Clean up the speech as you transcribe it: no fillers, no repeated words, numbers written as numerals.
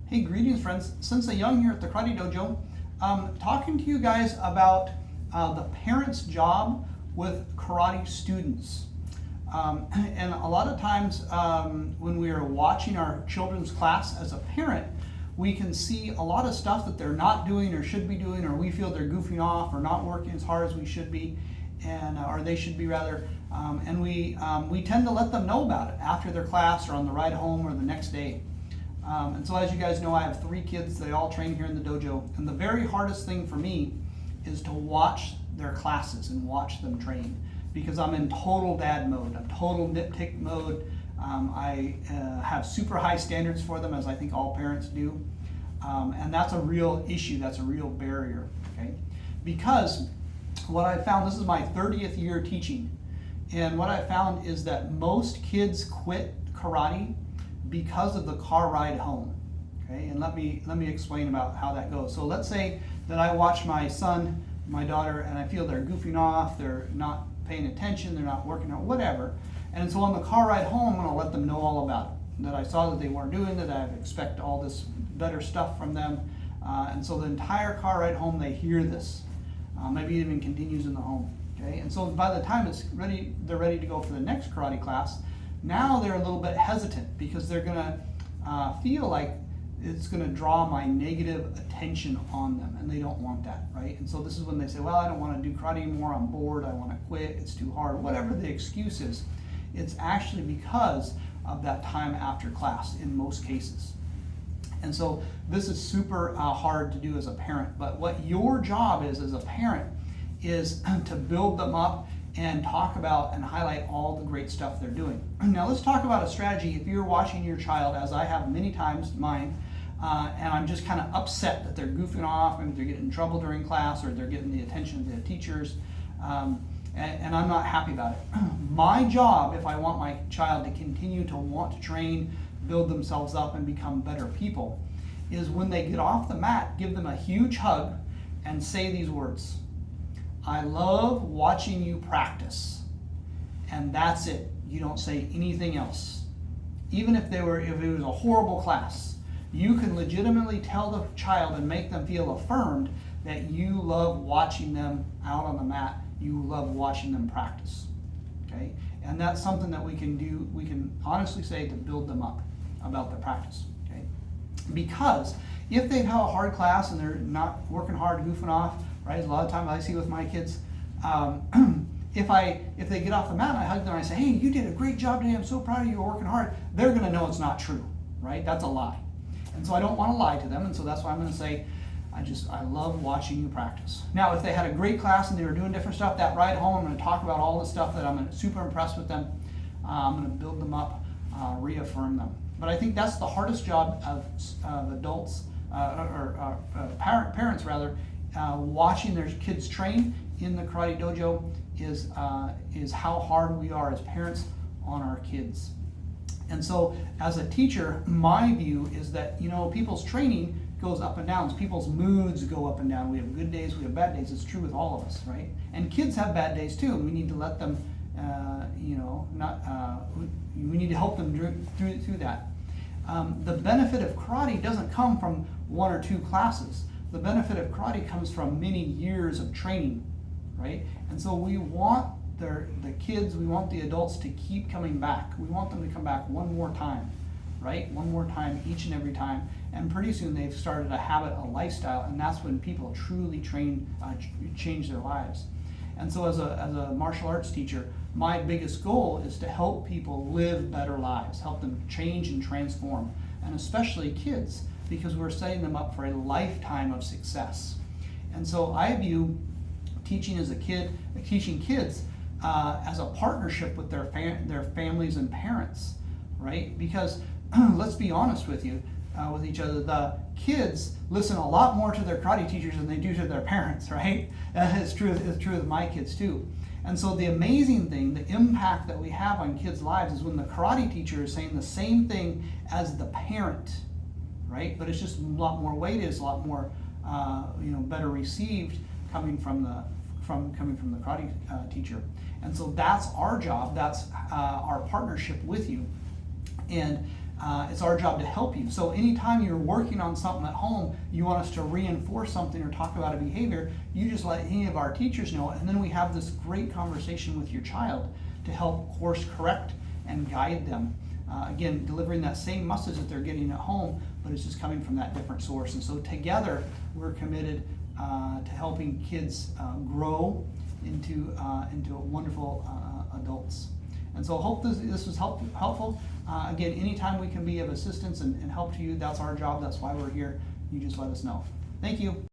Hey, greetings friends. Sensei Young here at the Karate Dojo. Talking to you guys about the parent's job with karate students. And a lot of times when we are watching our children's class as a parent, we can see a lot of stuff that they're not doing or should be doing, or we feel they're goofing off or not working as hard as we should be, and or they should be rather. And we tend to let them know about it after their class or on the ride home or the next day. And so as you guys know, I have 3 kids. They all train here in the dojo. And the very hardest thing for me is to watch their classes and watch them train, because I'm in total dad mode. I'm total nitpick mode. I have super high standards for them, as I think all parents do. And that's a real issue. That's a real barrier. Okay? Because what I found, this is my 30th year teaching, and what I found is that most kids quit karate because of the car ride home. Okay, and let me explain about how that goes. So let's say that I watch my son, my daughter, and I feel they're goofing off, they're not paying attention, they're not working out, whatever. And so on the car ride home, I'm going to let them know all about it. That I saw that they weren't doing it, I expect all this better stuff from them. And so the entire car ride home, they hear this. Maybe it even continues in the home. Okay, and so by the time they're ready to go for the next karate class. Now they're a little bit hesitant because they're going to feel like it's going to draw my negative attention on them, and they don't want that, right? And so this is when they say, well, I don't want to do karate anymore, I'm bored, I want to quit, it's too hard, whatever the excuse is. It's actually because of that time after class in most cases. And so this is super hard to do as a parent, but what your job is as a parent is to build them up and talk about and highlight all the great stuff they're doing. Now let's talk about a strategy. If you're watching your child, as I have many times mine, and I'm just kind of upset that they're goofing off, maybe they're getting in trouble during class, or they're getting the attention of the teachers, and I'm not happy about it. My job, if I want my child to continue to want to train, build themselves up, and become better people, is when they get off the mat, give them a huge hug and say these words: I love watching you practice. And that's it. You don't say anything else. Even if it was a horrible class, you can legitimately tell the child and make them feel affirmed that you love watching them out on the mat. You love watching them practice. Okay? And that's something that we can do, we can honestly say, to build them up about their practice. Okay? Because if they have a hard class and they're not working hard, goofing off, right? A lot of times I see with my kids, if they get off the mat and I hug them and I say, hey, you did a great job today, I'm so proud of you, you're working hard, they're going to know it's not true, right? That's a lie. And so I don't want to lie to them, and so that's why I'm going to say, I love watching you practice. Now, if they had a great class and they were doing different stuff, that ride home, I'm going to talk about all the stuff that I'm super impressed with them. I'm going to build them up, reaffirm them. But I think that's the hardest job of adults, parents rather, watching their kids train in the karate dojo is how hard we are as parents on our kids. And so as a teacher, my view is that, people's training goes up and down. People's moods go up and down. We have good days, we have bad days. It's true with all of us, right? And kids have bad days too, and we need to let them, we need to help them through that. The benefit of karate doesn't come from 1 or 2 classes. The benefit of karate comes from many years of training, right? And so we want the kids, we want the adults to keep coming back. We want them to come back one more time, right? One more time each and every time. And pretty soon they've started a habit, a lifestyle, and that's when people truly change their lives. And so as a martial arts teacher, my biggest goal is to help people live better lives, help them change and transform, and especially kids, because we're setting them up for a lifetime of success. And so I view teaching kids as a partnership with their families and parents, right? Because let's be honest with you, with each other, the kids listen a lot more to their karate teachers than they do to their parents, right? It's true with my kids too. And so the amazing thing, the impact that we have on kids' lives is when the karate teacher is saying the same thing as the parent, right? But it's just a lot more weighted, it's a lot more better received coming from the karate teacher. And so that's our job, that's our partnership with you. And it's our job to help you. So anytime you're working on something at home, you want us to reinforce something or talk about a behavior, you just let any of our teachers know, and then we have this great conversation with your child to help course correct and guide them. Again, delivering that same message that they're getting at home, but it's just coming from that different source. And so together, we're committed to helping kids grow into wonderful adults. And so I hope this was helpful. Again, anytime we can be of assistance and help to you, that's our job. That's why we're here. You just let us know. Thank you.